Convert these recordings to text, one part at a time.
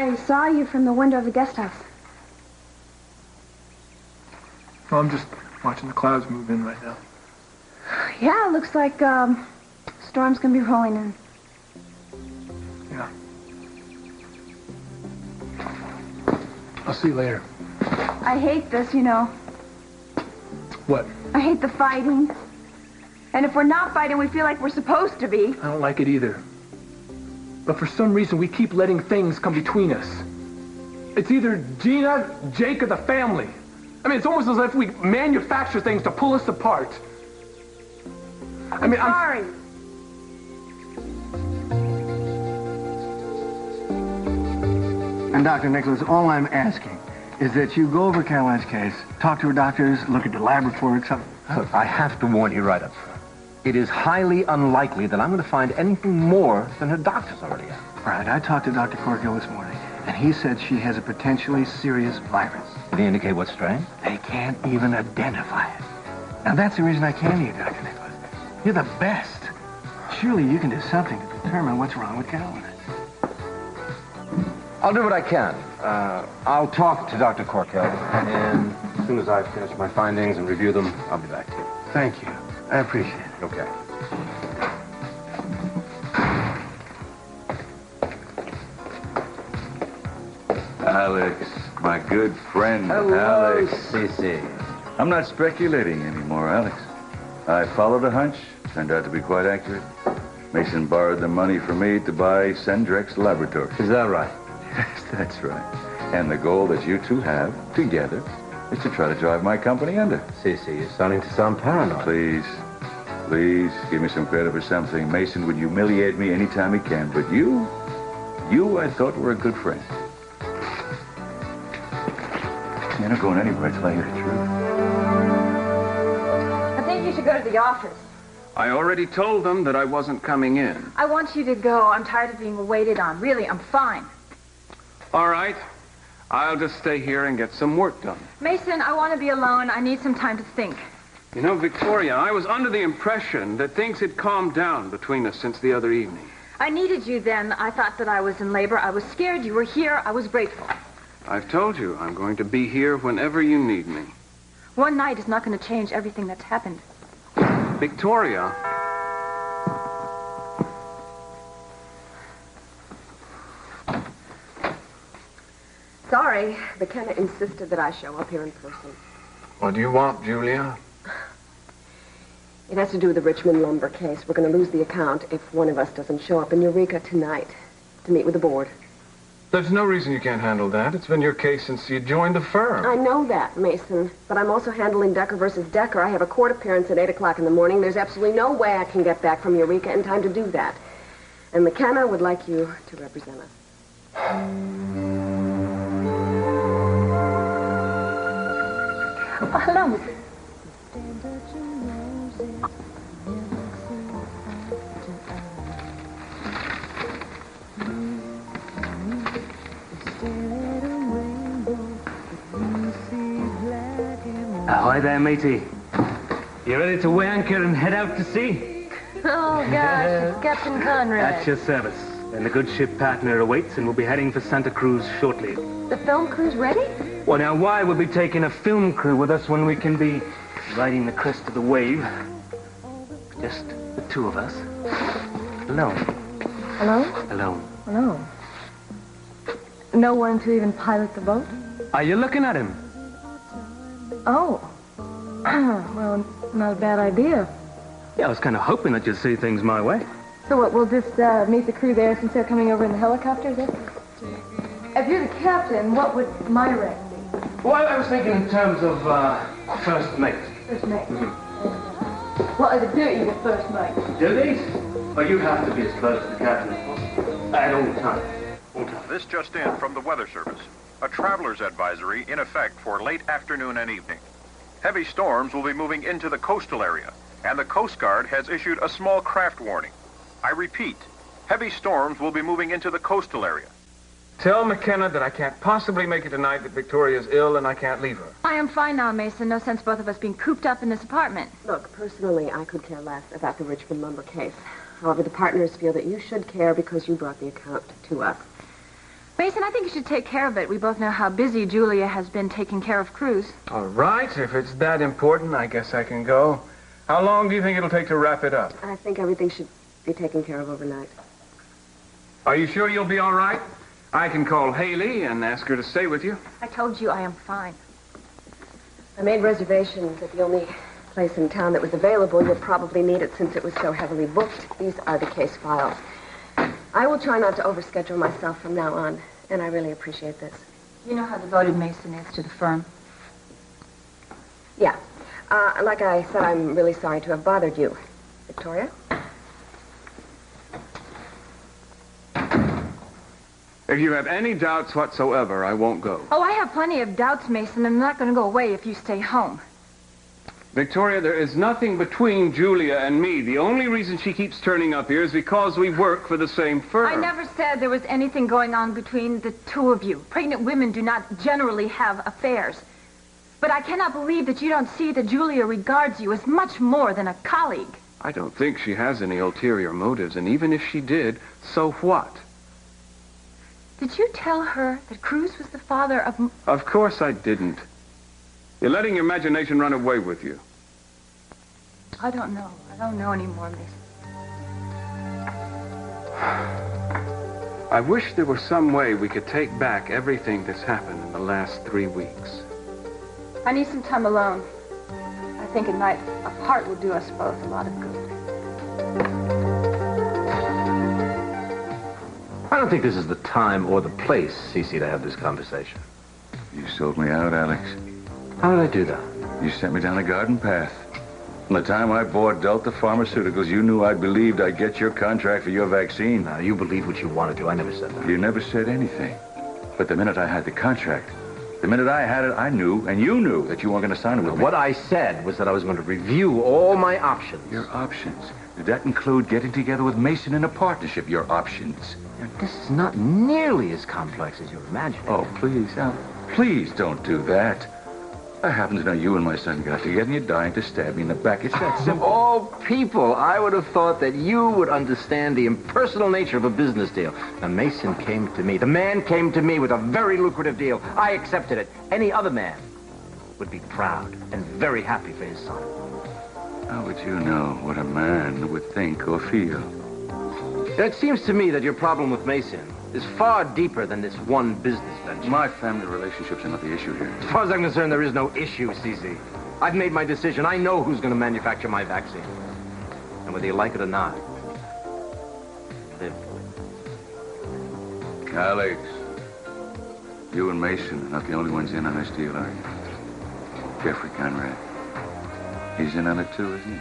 I saw you from the window of the guest house. Well, I'm just watching the clouds move in right now. Yeah, it looks like storm's gonna be rolling in. Yeah. I'll see you later. I hate this, you know. What? I hate the fighting. And if we're not fighting, we feel like we're supposed to be. I don't like it either. But for some reason, we keep letting things come between us. It's either Gina, Jake, or the family. I mean, it's almost as if we manufacture things to pull us apart. I'm sorry. And Dr. Nicholas, all I'm asking is that you go over Caroline's case, talk to her doctors, look at the lab reports. Look, I have to warn you right up front. It is highly unlikely that I'm going to find anything more than her doctors already have. Right, I talked to Dr. Corkill this morning, and he said she has a potentially serious virus. Did he indicate what strain? They can't even identify it. Now, that's the reason I came to you, Dr. Nicholas. You're the best. Surely you can do something to determine what's wrong with Caroline. I'll do what I can. I'll talk to Dr. Corkill, and as soon as I finish my findings and review them, I'll be back to you. Thank you. I appreciate it. Okay. Alex, my good friend, Alex. Cece. I'm not speculating anymore, Alex. I followed a hunch. Turned out to be quite accurate. Mason borrowed the money from me to buy Sendrex Laboratories. Is that right? Yes, that's right. And the goal that you two have, together, is to try to drive my company under. Cece, you're starting to sound paranoid. Please, give me some credit for something. Mason would humiliate me anytime he can, but you I thought were a good friend. You're not going anywhere till I hear the truth. I think you should go to the office. I already told them that I wasn't coming in. I want you to go. I'm tired of being waited on. Really, I'm fine. All right. I'll just stay here and get some work done. Mason, I want to be alone. I need some time to think. You know, Victoria, I was under the impression that things had calmed down between us since the other evening. I needed you then. I thought that I was in labor. I was scared. You were here. I was grateful. I've told you I'm going to be here whenever you need me. One night is not going to change everything that's happened. Victoria. Sorry, McKenna insisted that I show up here in person. What do you want, Julia? It has to do with the Richmond lumber case. We're going to lose the account if one of us doesn't show up in Eureka tonight to meet with the board. There's no reason you can't handle that. It's been your case since you joined the firm. I know that, Mason, but I'm also handling Decker versus Decker. I have a court appearance at 8 o'clock in the morning. There's absolutely no way I can get back from Eureka in time to do that. And McKenna would like you to represent us. Oh, hello. Ahoy there, matey. You ready to weigh anchor and head out to sea? Oh, gosh, it's Captain Conrad. At your service. And the good ship partner awaits, and we'll be heading for Santa Cruz shortly. The film crew's ready? Well, now, why would we be taking a film crew with us when we can be riding the crest of the wave? Just the two of us. Alone. Alone? Alone. Alone. No one to even pilot the boat? Are you looking at him? Oh. Well, not a bad idea. Yeah, I was kind of hoping that you'd see things my way. So what, we'll just meet the crew there since they're coming over in the helicopter, is it? If you're the captain, what would my rank be? Well, I was thinking in terms of first mate. First mate. Mm-hmm. Well, if you get first mate. Duties? Well, you have to be as close to the captain as possible. At all times. This just in from the Weather Service. A traveler's advisory in effect for late afternoon and evening. Heavy storms will be moving into the coastal area, and the Coast Guard has issued a small craft warning. I repeat, heavy storms will be moving into the coastal area. Tell McKenna that I can't possibly make it tonight, that Victoria's ill and I can't leave her. I am fine now, Mason. No sense both of us being cooped up in this apartment. Look, personally, I could care less about the Richmond lumber case. However, the partners feel that you should care because you brought the account to us. Mason, I think you should take care of it. We both know how busy Julia has been taking care of Cruz. All right, if it's that important, I guess I can go. How long do you think it'll take to wrap it up? I think everything should be taken care of overnight. Are you sure you'll be all right? I can call Haley and ask her to stay with you. I told you I am fine. I made reservations at the only place in town that was available. You'll probably need it since it was so heavily booked. These are the case files. I will try not to overschedule myself from now on, and I really appreciate this. You know how devoted Mason is to the firm? Yeah. Like I said, I'm really sorry to have bothered you. Victoria? If you have any doubts whatsoever, I won't go. Oh, I have plenty of doubts, Mason. I'm not going to go away if you stay home. Victoria, there is nothing between Julia and me. The only reason she keeps turning up here is because we work for the same firm. I never said there was anything going on between the two of you. Pregnant women do not generally have affairs. But I cannot believe that you don't see that Julia regards you as much more than a colleague. I don't think she has any ulterior motives, and even if she did, so what? Did you tell her that Cruz was the father of... Of course I didn't. You're letting your imagination run away with you. I don't know. I don't know anymore, Mason. I wish there were some way we could take back everything that's happened in the last 3 weeks. I need some time alone. I think a night apart will do us both a lot of good. I don't think this is the time or the place, Cece, to have this conversation. You sold me out, Alex. How did I do that? You sent me down a garden path. From the time I bought Delta Pharmaceuticals, you knew I believed I'd get your contract for your vaccine. Now, you believed what you wanted to. I never said that. You never said anything. But the minute I had the contract, the minute I had it, I knew, and you knew, that you weren't going to sign it with me. What I said was that I was going to review all my options. Your options? Did that include getting together with Mason in a partnership? Your options? This is not nearly as complex as you're imagining. Oh, please, Al, please don't do that. I happen to know you and my son got together and you're dying to stab me in the back. It's that simple. Of all people, I would have thought that you would understand the impersonal nature of a business deal. Now, Mason came to me. The man came to me with a very lucrative deal. I accepted it. Any other man would be proud and very happy for his son. How would you know what a man would think or feel? It seems to me that your problem with Mason is far deeper than this one business venture. My family relationships are not the issue here. As far as I'm concerned, there is no issue, CC. I've made my decision. I know who's going to manufacture my vaccine. And whether you like it or not, live. Alex, you and Mason are not the only ones in on this deal, are you? Jeffrey Conrad. He's in on it too, isn't he?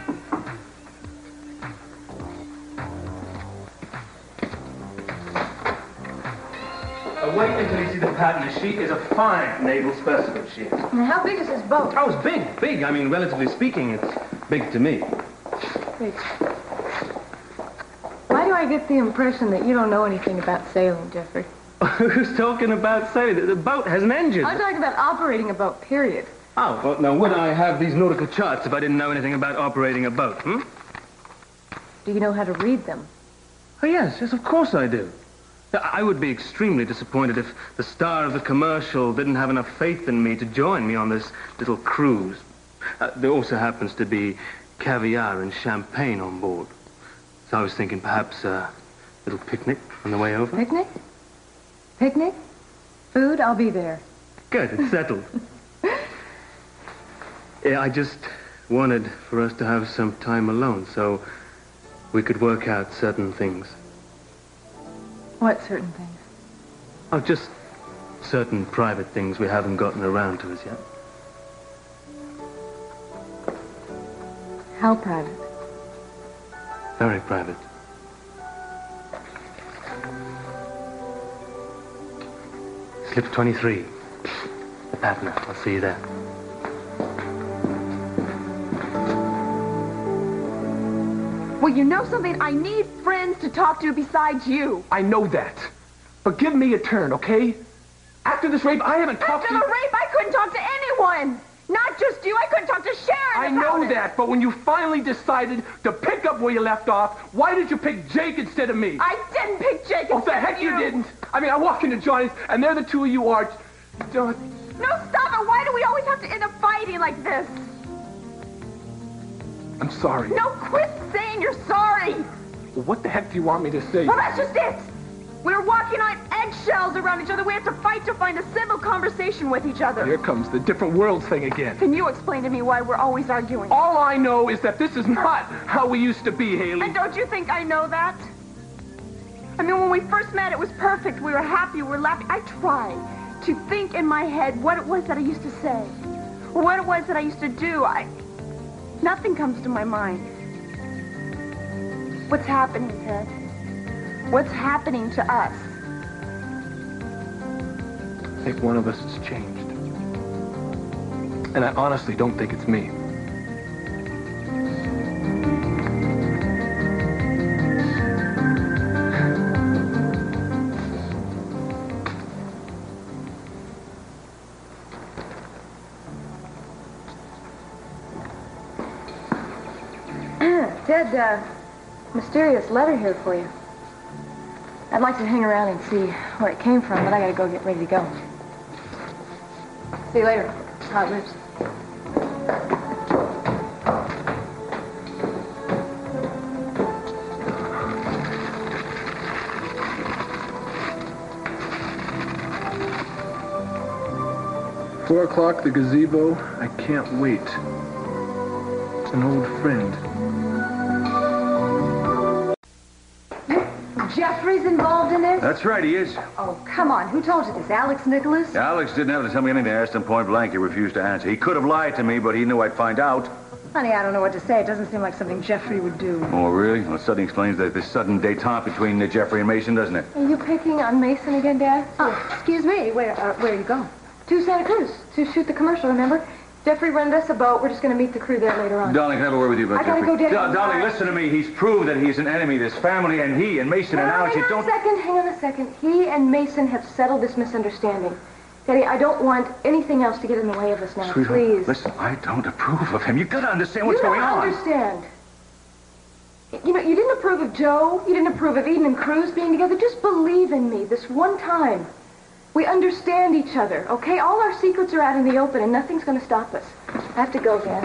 Wait until you see the pattern. She is a fine naval specimen, she is. And how big is this boat? Oh, it's big, big. I mean, relatively speaking, it's big to me. Wait. Why do I get the impression that you don't know anything about sailing, Jeffrey? Who's talking about sailing? The boat has an engine. I'm talking about operating a boat, period. Oh, well, now, would I have these nautical charts if I didn't know anything about operating a boat, hmm? Do you know how to read them? Oh, yes, of course I do. I would be extremely disappointed if the star of the commercial didn't have enough faith in me to join me on this little cruise. There also happens to be caviar and champagne on board. So I was thinking perhaps a little picnic on the way over. Picnic? Picnic? Food? I'll be there. Good, it's settled. Yeah, I just wanted for us to have some time alone so we could work out certain things. What certain things? Oh, just certain private things we haven't gotten around to as yet. How private? Very private. Slip 23. The partner. I'll see you there. Well, you know something? I need friends to talk to besides you. I know that. But give me a turn, okay? After this rape, I haven't talked to you... After the rape, I couldn't talk to anyone. Not just you. I couldn't talk to Sharon I know that, but when you finally decided to pick up where you left off, why did you pick Jake instead of me? I didn't pick Jake Oh, instead the heck of you didn't. I mean, I walk into Johnny's, and there the two of you are. Don't. No, stop it. Why do we always have to end up fighting like this? I'm sorry. No, quit saying you're sorry. Well, what the heck do you want me to say? Well, that's just it. We're walking on eggshells around each other. We have to fight to find a civil conversation with each other. Here comes the different worlds thing again. Can you explain to me why we're always arguing? All I know is that this is not how we used to be, Haley. And don't you think I know that? I mean, when we first met, it was perfect. We were happy, we were laughing. I try to think in my head what it was that I used to say, or what it was that I used to do. Nothing comes to my mind. What's happening, Ted? What's happening to us? I think one of us has changed. And I honestly don't think it's me. Ted, mysterious letter here for you. I'd like to hang around and see where it came from, but I gotta go get ready to go. See you later. Hot lips. "4 o'clock, the gazebo. I can't wait. An old friend." Jeffrey's involved in this? That's right, he is. Oh, come on. Who told you this? Alex Nicholas? Alex didn't have to tell me anything. I asked him point blank. He refused to answer. He could have lied to me, but he knew I'd find out. Honey, I don't know what to say. It doesn't seem like something Jeffrey would do. Oh, really? Well, it suddenly explains this sudden détente between Jeffrey and Mason, doesn't it? Are you picking on Mason again, Dad? Oh, excuse me. Where are you going? To Santa Cruz to shoot the commercial, remember? Jeffrey rented us a boat. We're just going to meet the crew there later on. Darling, can I have a word with you about I gotta Jeffrey? go, Daddy. Darling, listen to me. He's proved that he's an enemy. This family and he and Mason and Alex, you don't... Hang on a second. He and Mason have settled this misunderstanding. Daddy, I don't want anything else to get in the way of us now, Sweetheart, please. listen, I don't approve of him. You've got to understand what's going on. You don't understand. You know, you didn't approve of Joe. You didn't approve of Eden and Cruz being together. Just believe in me this one time. We understand each other, okay? All our secrets are out in the open, and nothing's going to stop us. I have to go, Dad.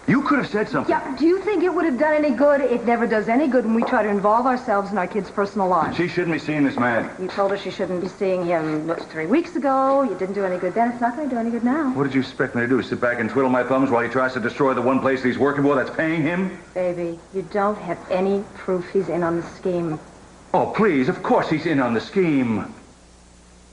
You could have said something. Yeah, do you think it would have done any good? It never does any good when we try to involve ourselves in our kids' personal lives. She shouldn't be seeing this man. You told her she shouldn't be seeing him 3 weeks ago. You didn't do any good then. It's not going to do any good now. What did you expect me to do? Sit back and twiddle my thumbs while he tries to destroy the one place he's working for that's paying him? Baby, you don't have any proof he's in on the scheme. Oh, please, of course he's in on the scheme.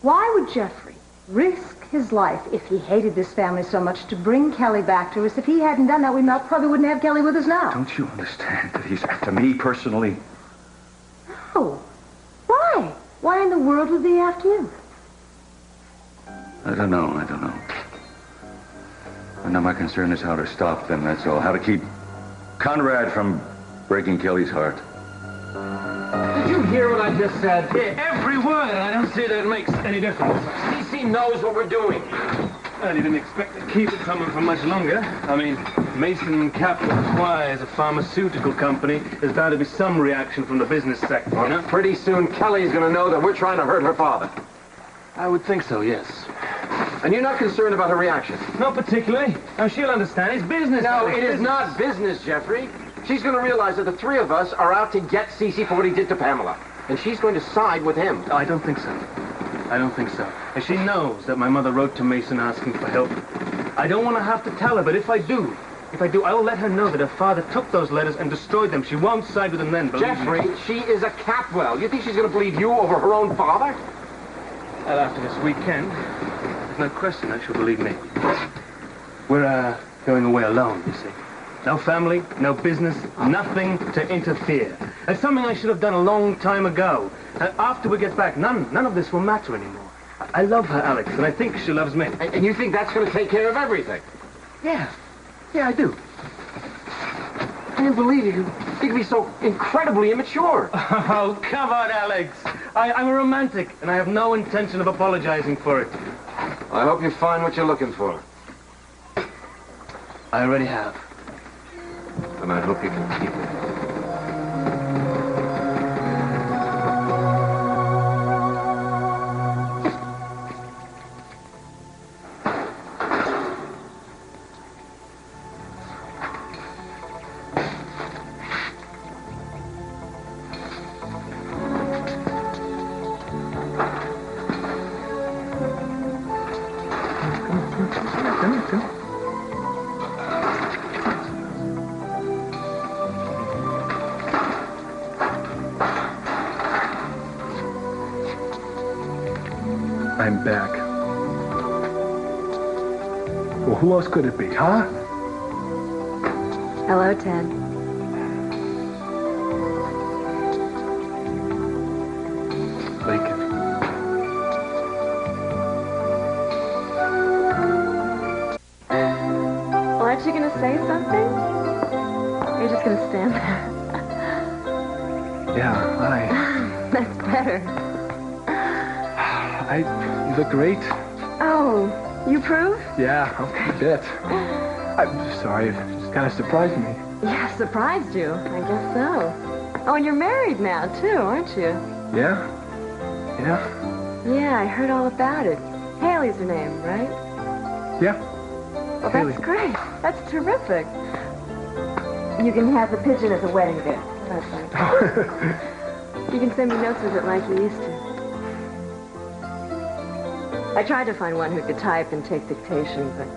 Why would Jeffrey risk his life if he hated this family so much to bring Kelly back to us? If he hadn't done that, we probably wouldn't have Kelly with us now. Don't you understand that he's after me personally? No. Why? Why in the world would he after you? I don't know. And now my concern is how to stop them, that's all. How to keep Conrad from breaking Kelly's heart. Did you hear what I just said? Yeah, every word, and I don't see that it makes any difference. CC knows what we're doing. Well, you didn't expect to keep it from him for much longer. I mean, Mason Capital acquires a pharmaceutical company. There's bound to be some reaction from the business sector, you know? Pretty soon, Kelly's going to know that we're trying to hurt her father. I would think so, yes. And you're not concerned about her reaction? Not particularly. Now, she'll understand. It's business. No, Alex. it is not business, Jeffrey. She's going to realize that the three of us are out to get Cece for what he did to Pamela. And she's going to side with him. I don't think so. And she knows that my mother wrote to Mason asking for help. I don't want to have to tell her, but if I do, I will let her know that her father took those letters and destroyed them. She won't side with him then, believe Jeffrey, me. she is a Capwell. You think she's going to believe you over her own father? Well, after this weekend, there's no question that she'll believe me. We're, going away alone, you see. No family, no business, nothing to interfere. That's something I should have done a long time ago. After we get back, none of this will matter anymore. I love her, Alex, and I think she loves me. And you think that's going to take care of everything? Yeah, I do. I can't believe you can be so incredibly immature. Oh, come on, Alex. I'm a romantic, and I have no intention of apologizing for it. I hope you find what you're looking for. I already have. And I hope you can keep it. me too. I'm back. Well, who else could it be, huh? Hello, Ted. Leyken. Well, aren't you going to say something? Or you're just going to stand there? Yeah, hi. That's better. You look great. Oh, you approve? Yeah, a bit. I'm sorry, it just kind of surprised me. Yeah, surprised you. I guess so. Oh, and you're married now, too, aren't you? Yeah? Yeah? Yeah, I heard all about it. Haley's her name, right? Yeah. Well, Haley. that's great. That's terrific. You can have the pigeon as a wedding gift. That's right. You can send me notes with it like you used to. I tried to find one who could type and take dictation, but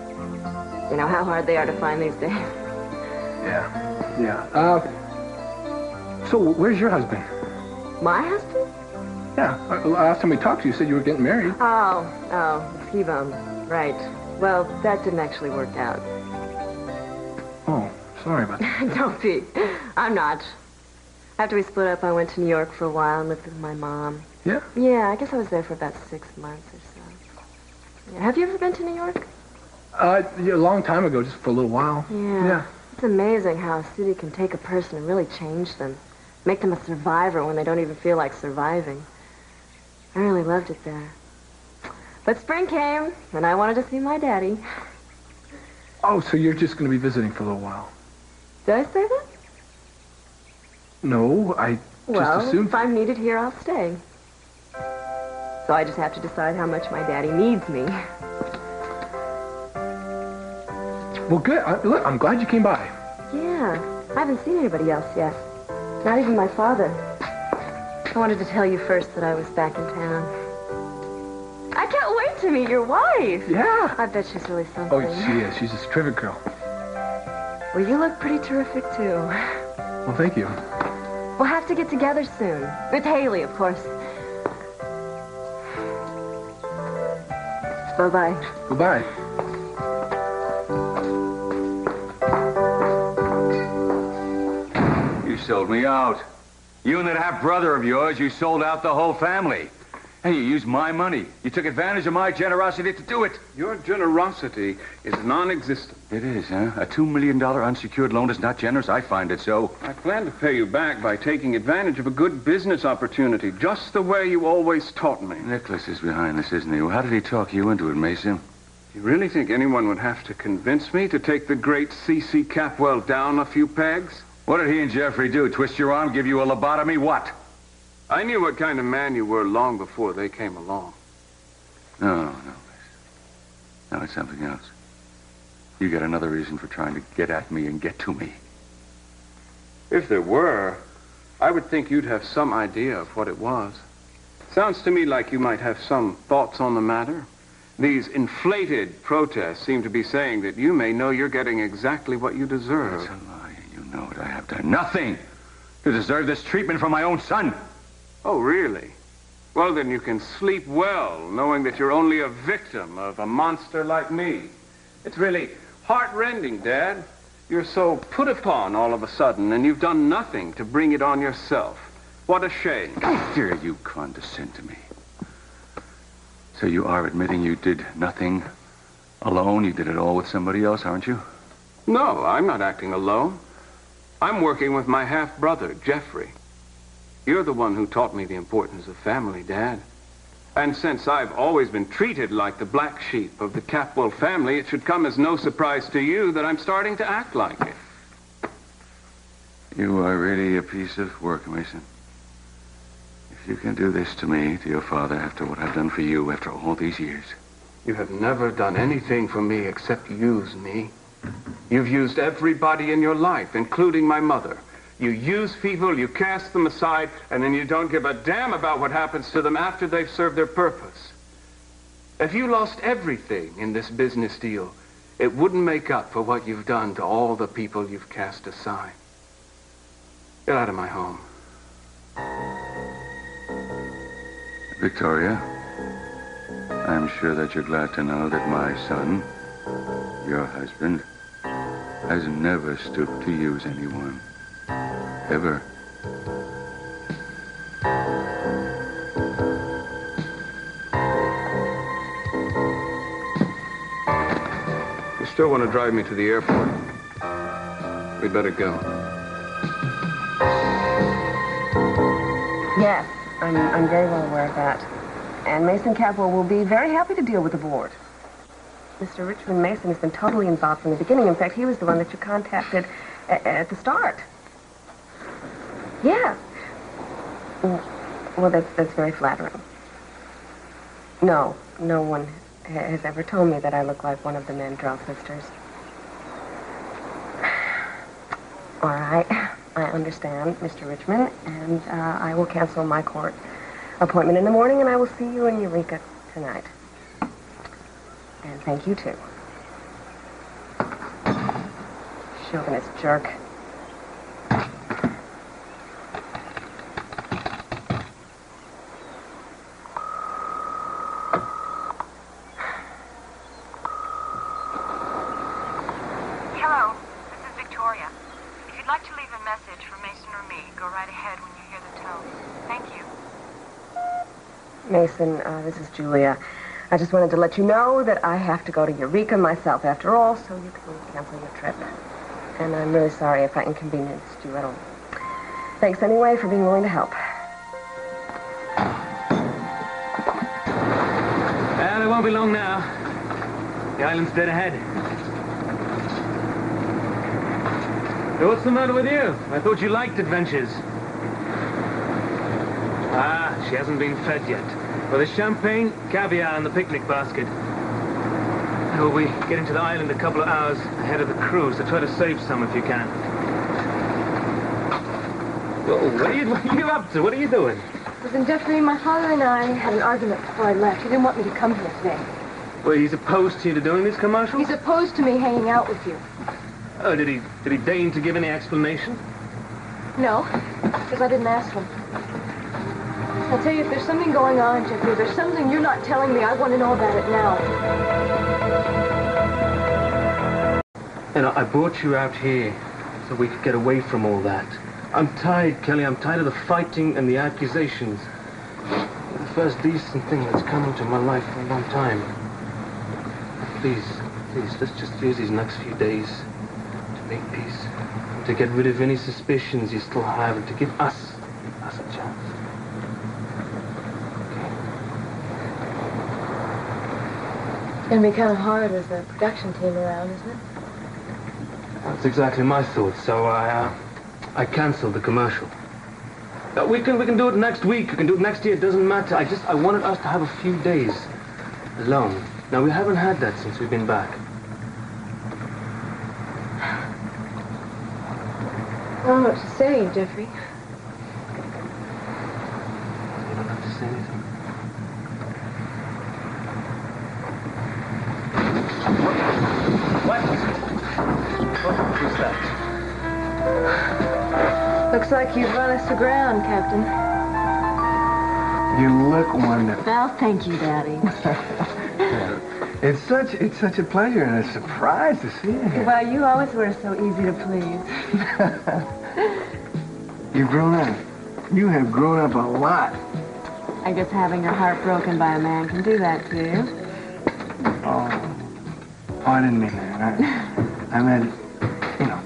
you know how hard they are to find these days. Yeah. So where's your husband? My husband? Yeah, last time we talked to you, you said you were getting married. Oh, ski bum. Right. Well, that didn't actually work out. Oh, sorry about that. Don't be. I'm not. After we split up, I went to New York for a while and lived with my mom. Yeah? Yeah, I guess I was there for about 6 months or so. Yeah. Have you ever been to New York? Yeah, a long time ago, just for a little while. Yeah. It's amazing how a city can take a person and really change them. Make them a survivor when they don't even feel like surviving. I really loved it there. But spring came, and I wanted to see my daddy. Oh, so you're just going to be visiting for a little while? Did I say that? No, I just assumed... if I'm needed here, I'll stay. So I just have to decide how much my daddy needs me. Well, good. Look, I'm glad you came by. Yeah, I haven't seen anybody else yet. Not even my father. I wanted to tell you first that I was back in town. I can't wait to meet your wife. Yeah. I bet she's really something. Oh, she is. She's a terrific girl. Well, you look pretty terrific, too. Well, thank you. We'll have to get together soon. With Haley, of course. Bye-bye. Goodbye. You sold me out. You and that half-brother of yours, you sold out the whole family. And you used my money. You took advantage of my generosity to do it. Your generosity is non-existent. It is, huh? A $2 million unsecured loan is not generous. I find it so. I plan to pay you back by taking advantage of a good business opportunity, just the way you always taught me. Nicholas is behind this, isn't he? Well, how did he talk you into it, Mason? You really think anyone would have to convince me to take the great C.C. Capwell down a few pegs? What did he and Jeffrey do? Twist your arm, give you a lobotomy? What? I knew what kind of man you were long before they came along. No, Mason. No, it's something else. You got another reason for trying to get at me and get to me. If there were, I would think you'd have some idea of what it was. Sounds to me like you might have some thoughts on the matter. These inflated protests seem to be saying that you may know you're getting exactly what you deserve. That's a lie. You know it. I have done nothing to deserve this treatment from my own son. Oh, really? Well, then you can sleep well, knowing that you're only a victim of a monster like me. It's really heart-rending, Dad. You're so put upon all of a sudden, and you've done nothing to bring it on yourself. What a shame. How dare you condescend to me? So you are admitting you did nothing alone? You did it all with somebody else, aren't you? No, I'm not acting alone. I'm working with my half-brother, Jeffrey. You're the one who taught me the importance of family, Dad. And since I've always been treated like the black sheep of the Capwell family, it should come as no surprise to you that I'm starting to act like it. You are really a piece of work, Mason. If you can do this to me, to your father, after what I've done for you after all these years. You have never done anything for me except use me. You've used everybody in your life, including my mother. You use people, you cast them aside, and then you don't give a damn about what happens to them after they've served their purpose. If you lost everything in this business deal, It wouldn't make up for what you've done to all the people you've cast aside. Get out of my home. Victoria, I'm sure that you're glad to know that my son, your husband, has never stooped to use anyone. Ever. You still want to drive me to the airport? We better go. Yes, I'm very well aware of that. And Mason Cadwell will be very happy to deal with the board. Mr. Richmond Mason has been totally involved from the beginning. In fact, he was the one that you contacted at the start. Yes. Well, that's very flattering. No one has ever told me that I look like one of the Mandrell sisters. All right, I understand, Mr. Richmond, and I will cancel my court appointment in the morning, and I will see you in Eureka tonight. And thank you, too. Chauvinist jerk. Hello, this is Victoria. If you'd like to leave a message for Mason or me, go right ahead when you hear the tone. Thank you. Mason, this is Julia. I just wanted to let you know that I have to go to Eureka myself after all, so you can cancel your trip. And I'm really sorry if I inconvenienced you at all. Thanks anyway for being willing to help. Well, it won't be long now. The island's dead ahead. So what's the matter with you? I thought you liked adventures. Ah, she hasn't been fed yet. Well, there's champagne, caviar, and the picnic basket. We'll be getting to the island a couple of hours ahead of the cruise, so try to save some if you can. Whoa, what are you up to? What are you doing? Listen, Jeffrey, my father and I had an argument before I left. He didn't want me to come here today. Well, he's opposed to you to doing these commercials? He's opposed to me hanging out with you. Oh, did he deign to give any explanation? No, because I didn't ask him. I'll tell you, if there's something going on, Jeffrey, if there's something you're not telling me, I want to know about it now. You know, I brought you out here so we could get away from all that. I'm tired, Kelly. I'm tired of the fighting and the accusations. You're the first decent thing that's come into my life for a long time. Please, let's just use these next few days to make peace. And to get rid of any suspicions you still have and to give us a chance. It's going to be kind of hard with the production team around, isn't it? That's exactly my thoughts, so I cancelled the commercial. We can do it next week, we can do it next year, it doesn't matter. I wanted us to have a few days alone. Now, we haven't had that since we've been back. I don't know what to say, Jeffrey. You don't have to say anything. What? Who's that? Looks like you've run us aground, Captain. You look wonderful. Well, thank you, Daddy. It's such a pleasure and a surprise to see you here. Well, you always were so easy to please. You've grown up. You have grown up a lot. I guess having your heart broken by a man can do that, too. Oh, I didn't mean that. I meant,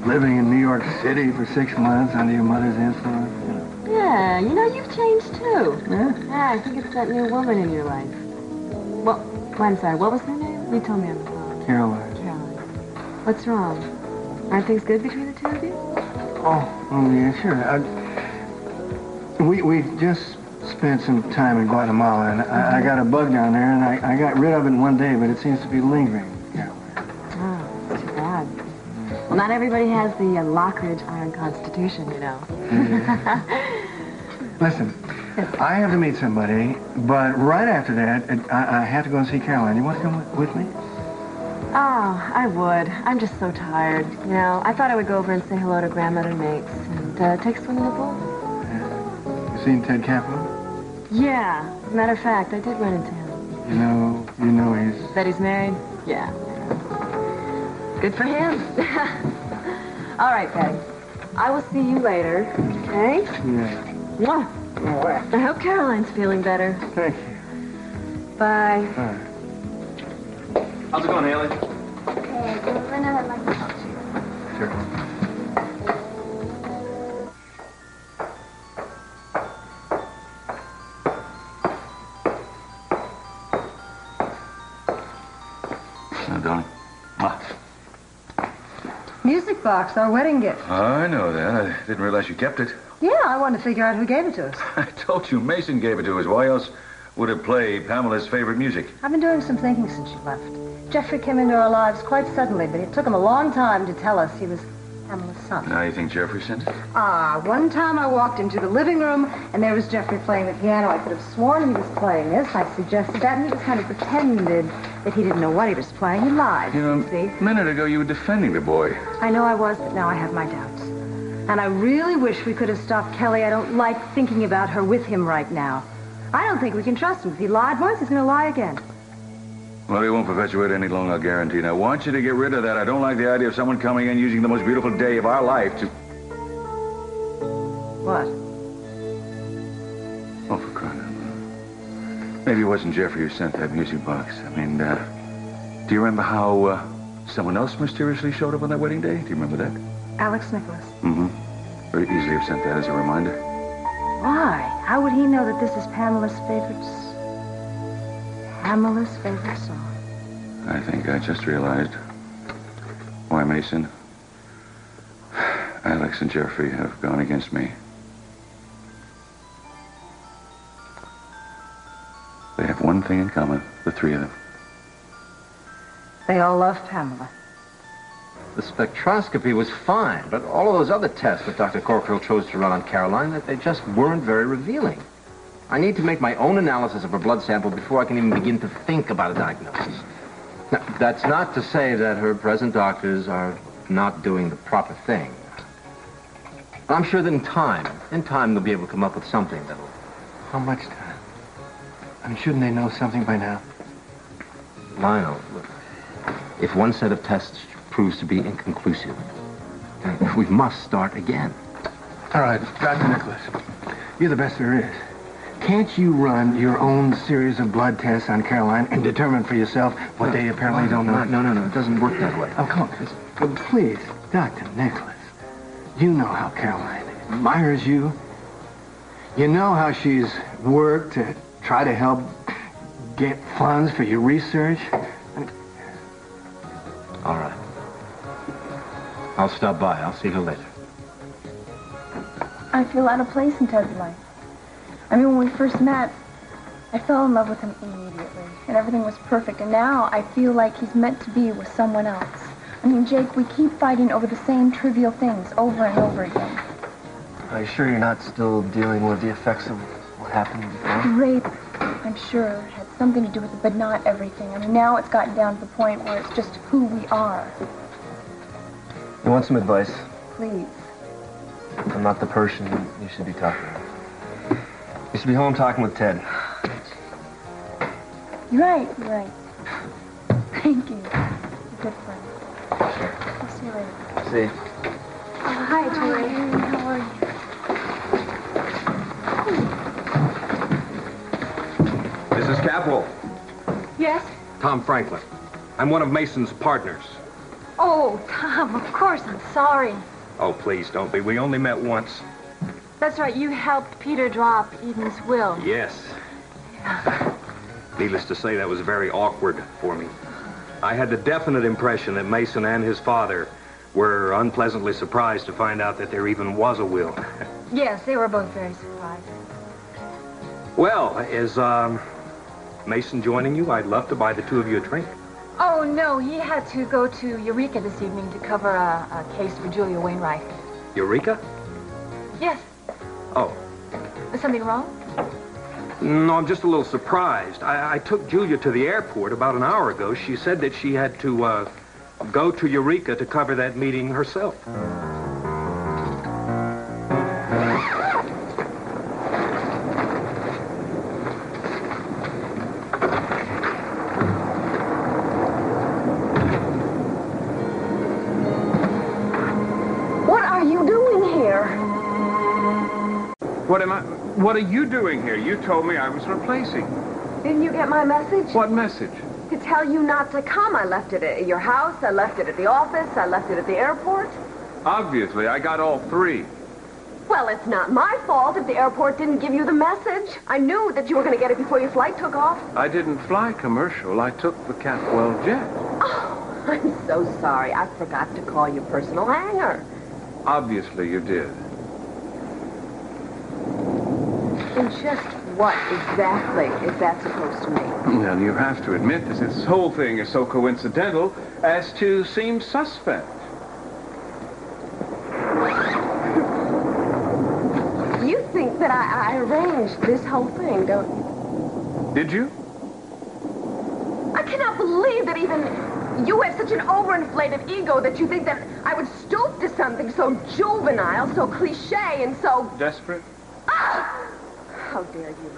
living in New York City for 6 months under your mother's influence. Yeah, you've changed, too. Yeah? Yeah, I think it's that new woman in your life. Well, I'm sorry, what was her name? You told me on the phone. Caroline. What's wrong? Aren't things good between the two of you? Oh yeah, sure. We just spent some time in Guatemala, and I got a bug down there, and I got rid of it in one day, but it seems to be lingering. Oh, too bad. Well, not everybody has the Lockridge Iron Constitution, Yeah. Listen, I have to meet somebody, but right after that, I have to go and see Caroline. You want to come with me? Oh, I would. I'm just so tired. You know, I thought I would go over and say hello to Grandmother Makes and take a swim in the pool. Yeah. You seen Ted Capital? Yeah. As a matter of fact, I did run into him. You know he's... That he's married? Yeah. Good for him. All right, Patty. I will see you later, okay? Yeah. Mwah. I hope Caroline's feeling better. Thank you. Bye. Bye. How's it going, Haley? Hey, Lynette, I'd like to talk to you. Sure. Now, darling. Music box, our wedding gift. I know that. I didn't realize you kept it. Yeah, I wanted to figure out who gave it to us. I told you Mason gave it to us. Why else would it play Pamela's favorite music? I've been doing some thinking since you left. Jeffrey came into our lives quite suddenly, but it took him a long time to tell us he was Pamela's son. Now you think Jeffrey sent it? One time I walked into the living room, and there was Jeffrey playing the piano. I could have sworn he was playing this. I suggested that, and he just kind of pretended that he didn't know what he was playing. He lied, see? A minute ago you were defending the boy. I know I was, but now I have my doubts. And I really wish we could have stopped Kelly. I don't like thinking about her with him right now. I don't think we can trust him. If he lied once, he's going to lie again. Well, he won't perpetuate any longer, I'll guarantee. Now, I want you to get rid of that. I don't like the idea of someone coming in using the most beautiful day of our life to... What? Oh, for crying out loud. Maybe it wasn't Jeffrey who sent that music box. I mean, do you remember how someone else mysteriously showed up on that wedding day? Do you remember that? Alex Nicholas. Mm-hmm. Very easily have sent that as a reminder. Why? How would he know that this is Pamela's favorite song? I think I just realized why Mason, Alex, and Jeffrey have gone against me. They have one thing in common, the three of them. They all love Pamela. The spectroscopy was fine, but all of those other tests that Dr. Corkhill chose to run on Caroline, that they just weren't very revealing. I need to make my own analysis of her blood sample before I can even begin to think about a diagnosis. Now, that's not to say that her present doctors are not doing the proper thing. I'm sure that in time they'll be able to come up with something that'll... How much time? I mean, shouldn't they know something by now? Lionel, look, if one set of tests proves to be inconclusive, then we must start again. All right, Dr. Nicholas, you're the best there is. Can't you run your own series of blood tests on Caroline and determine for yourself what they apparently don't know? No, it doesn't work that way. Oh, come on. Well, please, Dr. Nicholas, you know how Caroline admires you. You know how she's worked to try to help get funds for your research. All right. I'll stop by. I'll see her later. I feel out of place in Ted's life. I mean, when we first met, I fell in love with him immediately, and everything was perfect. And now I feel like he's meant to be with someone else. I mean, Jake, we keep fighting over the same trivial things over and over again. Are you sure you're not still dealing with the effects of what happened before? Rape, I'm sure, had something to do with it, but not everything. I mean, now it's gotten down to the point where it's just who we are. You want some advice? Please. I'm not the person you should be talking to. You should be home talking with Ted. You're right. Thank you. You're a good friend. Sure. I'll see you later. See you. Hi, Julia. How are you? Mrs. Capwell. Yes? Tom Franklin. I'm one of Mason's partners. Oh, Tom, of course, I'm sorry. Oh, please don't be. We only met once. That's right, you helped Peter drop Eden's will. Yes. Needless to say, that was very awkward for me. I had the definite impression that Mason and his father were unpleasantly surprised to find out that there even was a will. Yes, they were both very surprised. Well, is Mason joining you? I'd love to buy the two of you a drink. Oh, no, he had to go to Eureka this evening to cover a case for Julia Wainwright. Eureka? Yes. Oh. Is something wrong? No, I'm just a little surprised. I took Julia to the airport about an hour ago. She said that she had to go to Eureka to cover that meeting herself. What are you doing here? What are you doing here? You told me I was replacing. Didn't you get my message? What message? To tell you not to come. I left it at your house, I left it at the office, I left it at the airport. Obviously, I got all three. Well, it's not my fault if the airport didn't give you the message. I knew that you were going to get it before your flight took off. I didn't fly commercial. I took the Catwell jet. Oh, I'm so sorry. I forgot to call you personal hangar. Obviously, you did. And just what exactly is that supposed to mean? Well, you have to admit that this whole thing is so coincidental as to seem suspect. You think that I arranged this whole thing, don't you? Did you? I cannot believe that even you have such an overinflated ego that you think that I would stoop to something so juvenile, so cliche, and so... Desperate? Ah! How dare you?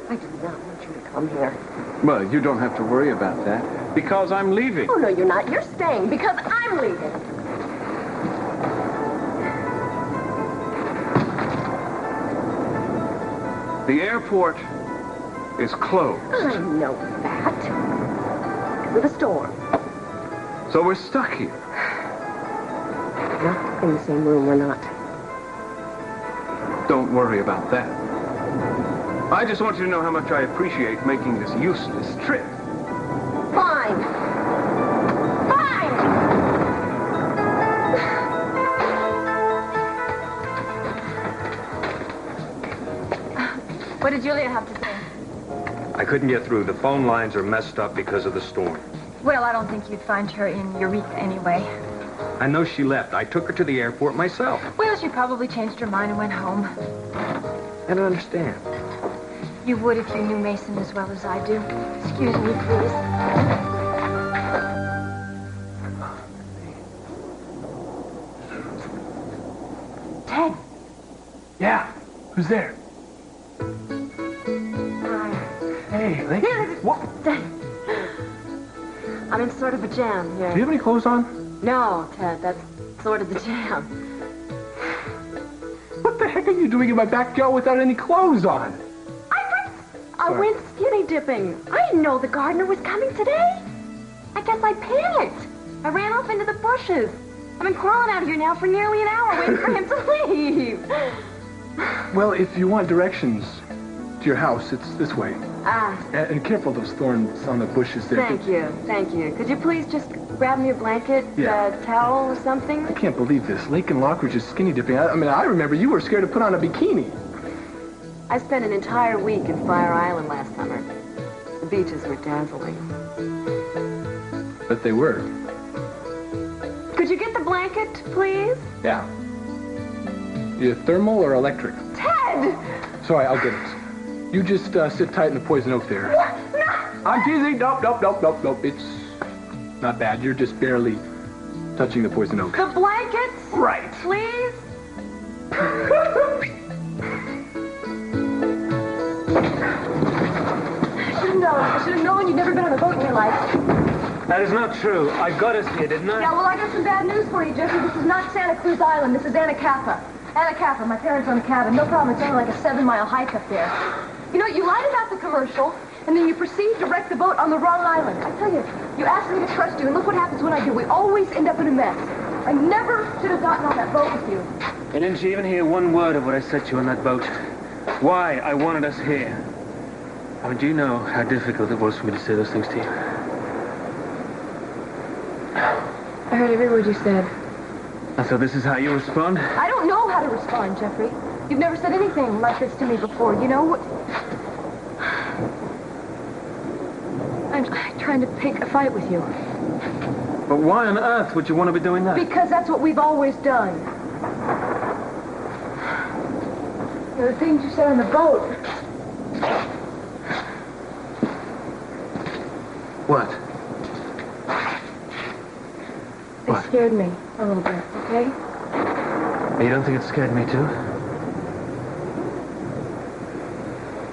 I did not want you to come here. Well, you don't have to worry about that, because I'm leaving. Oh, no, you're not. You're staying, because I'm leaving. The airport is closed. I know that. Because of the storm. So we're stuck here. Not in the same room, we're not. Don't worry about that. I just want you to know how much I appreciate making this useless trip. Fine. Fine! What did Julia have to say? I couldn't get through. The phone lines are messed up because of the storm. Well, I don't think you'd find her in Eureka anyway. I know she left. I took her to the airport myself. Well, she probably changed her mind and went home. I don't understand. You would if you knew Mason as well as I do. Excuse me, please. Ted! Yeah, who's there? Hey, Leyken. What? I'm in sort of a jam here. Do you have any clothes on? No, Ted, that's sort of the jam. What the heck are you doing in my backyard without any clothes on? I went skinny dipping. I didn't know the gardener was coming today. I guess I panicked. I ran off into the bushes. I've been crawling out here now for nearly an hour waiting for him to leave. Well, if you want directions to your house, it's this way. Ah. And careful those thorns on the bushes there. Thank you, thank you. Could you please just grab me a blanket, towel or something? I can't believe this. Leyken Lockridge is skinny dipping. I mean, I remember you were scared to put on a bikini. I spent an entire week in Fire Island last summer. The beaches were dazzling. But they were. Could you get the blanket, please? Yeah. You thermal or electric? Ted! Sorry, I'll get it. You just sit tight in the poison oak there. What? No! I'm teasing. Nope. It's not bad. You're just barely touching the poison oak. The blankets? Right. Please? I should have known you'd never been on a boat in your life. That is not true. I got us here, didn't I? Yeah, well, I got some bad news for you, Jeffrey. This is not Santa Cruz Island. This is Anacapa. Anacapa. My parents own a cabin. No problem. It's only like a 7-mile hike up there. You know, you lied about the commercial, and then you proceed to wreck the boat on the wrong island. I tell you, you asked me to trust you, and look what happens when I do. We always end up in a mess. I never should have gotten on that boat with you. And didn't you even hear one word of what I said to you on that boat? Why I wanted us here. I mean, do you know how difficult it was for me to say those things to you? I heard every word you said. So this is how you respond? I don't know how to respond, Jeffrey. You've never said anything like this to me before. You know what? I'm trying to pick a fight with you. But why on earth would you want to be doing that? Because that's what we've always done. You know, the things you said on the boat. What? They scared me a little bit, okay? You don't think it scared me too?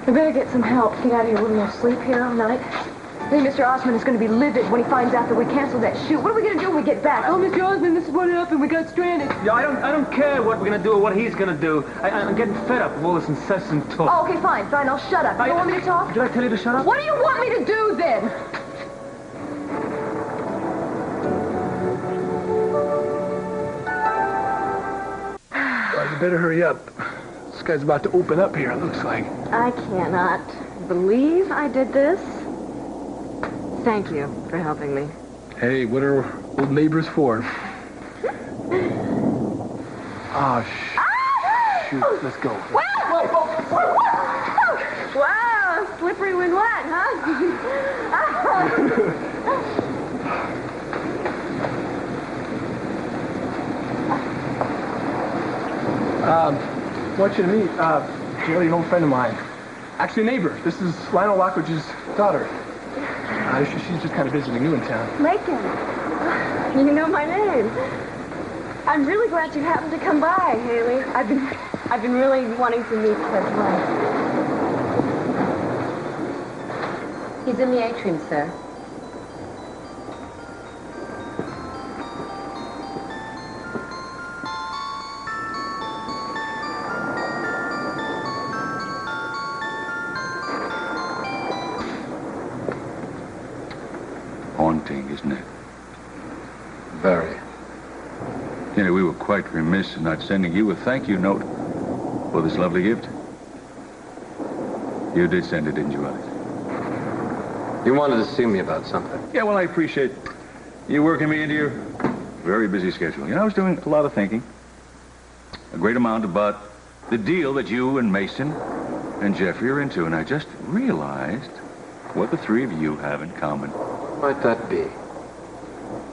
We better get some help. Get out of here. We're going to sleep here all night. I think Mr. Osmond is going to be livid when he finds out that we canceled that shoot. What are we going to do when we get back? Oh, Mr. Osmond, this is what happened. We got stranded. Yeah, I don't care what we're going to do or what he's going to do. I'm getting fed up of all this incessant talk. Oh, okay, fine. I'll shut up. You don't want me to talk? Did I tell you to shut up? What do you want me to do, then? Well, you better hurry up. This guy's about to open up here, it looks like. I cannot believe I did this. Thank you for helping me. Hey, what are old neighbors for? Oh, shoot. Let's go. Wow, slippery when wet, I want you to meet, Julia, an old friend of mine. Actually, a neighbor. This is Lionel Lockridge's daughter. She's just kind of visiting you in town. Laken, you know my name. I'm really glad you happened to come by, Haley. I've been really wanting to meet Ted's wife. He's in the atrium, sir. Haunting, isn't it? Very. You know, we were quite remiss in not sending you a thank you note for this lovely gift. You did send it, didn't you, Alex? You wanted to see me about something. Yeah, well, I appreciate you working me into your very busy schedule. You know, I was doing a lot of thinking. A great amount about the deal that you and Mason and Jeffrey are into, and I just realized what the three of you have in common. What might that be?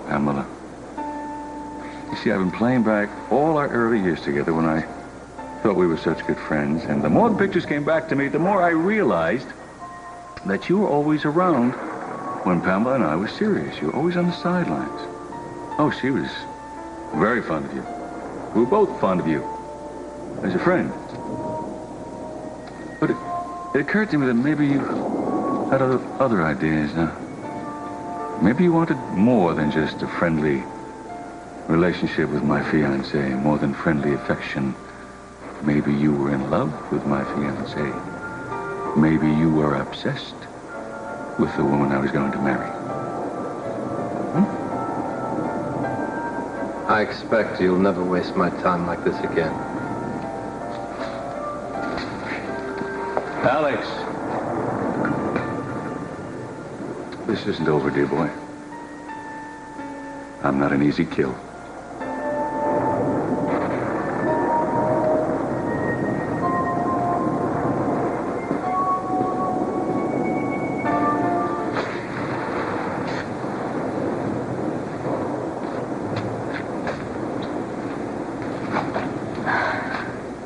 Pamela. You see, I've been playing back all our early years together when I thought we were such good friends, and the more the pictures came back to me, the more I realized that you were always around when Pamela and I were serious. You were always on the sidelines. Oh, she was very fond of you. We were both fond of you as a friend. But it occurred to me that maybe you had other ideas. Maybe you wanted more than just a friendly relationship with my fiancée, more than friendly affection. Maybe you were in love with my fiancée. Maybe you were obsessed with the woman I was going to marry. I expect you'll never waste my time like this again. Alex! This isn't over, dear boy. I'm not an easy kill.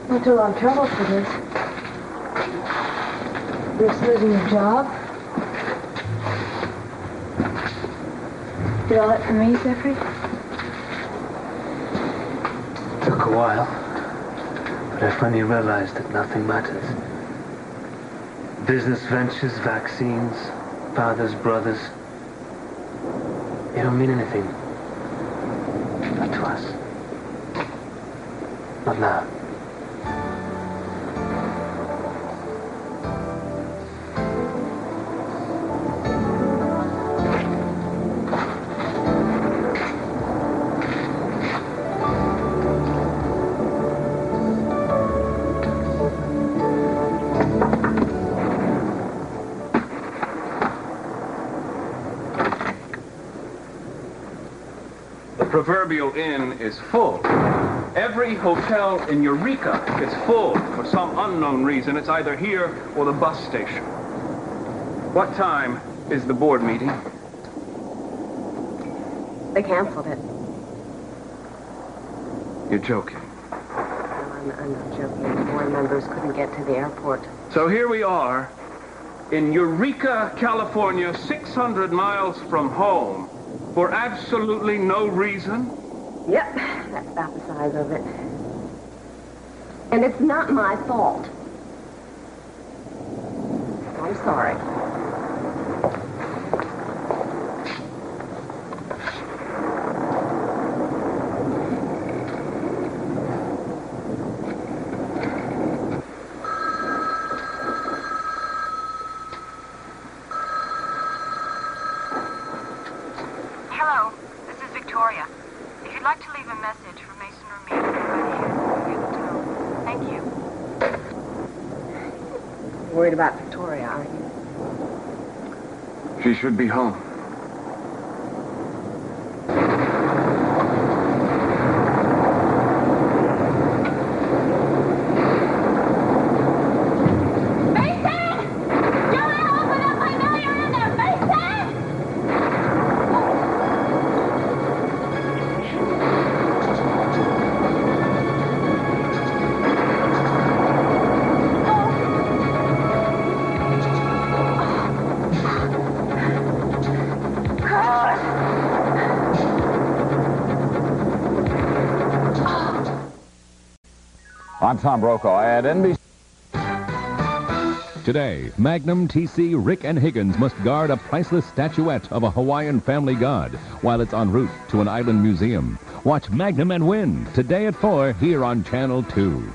Went through a lot of trouble for this. Risk losing your job. Did all that for me, Jeffrey? Took a while, but I finally realized that nothing matters. Business ventures, vaccines, fathers, brothers, they don't mean anything. Not to us. Not now. Proverbial inn is full. Every hotel in Eureka is full. For some unknown reason, it's either here or the bus station. What time is the board meeting? They canceled it. You're joking. No, I'm not joking. The board members couldn't get to the airport. So here we are, in Eureka, California, 600 miles from home, for absolutely no reason? Yep, that's about the size of it. And it's not my fault. I'm sorry. Hello, this is Victoria. If you'd like to leave a message for Mason or me, go right ahead when you hear the tone. Thank you. Worried about Victoria, aren't you? She should be home. I'm Tom Brokaw at NBC. Today, Magnum, TC, Rick, and Higgins must guard a priceless statuette of a Hawaiian family god while it's en route to an island museum. Watch Magnum and Win today at 4 here on Channel 2.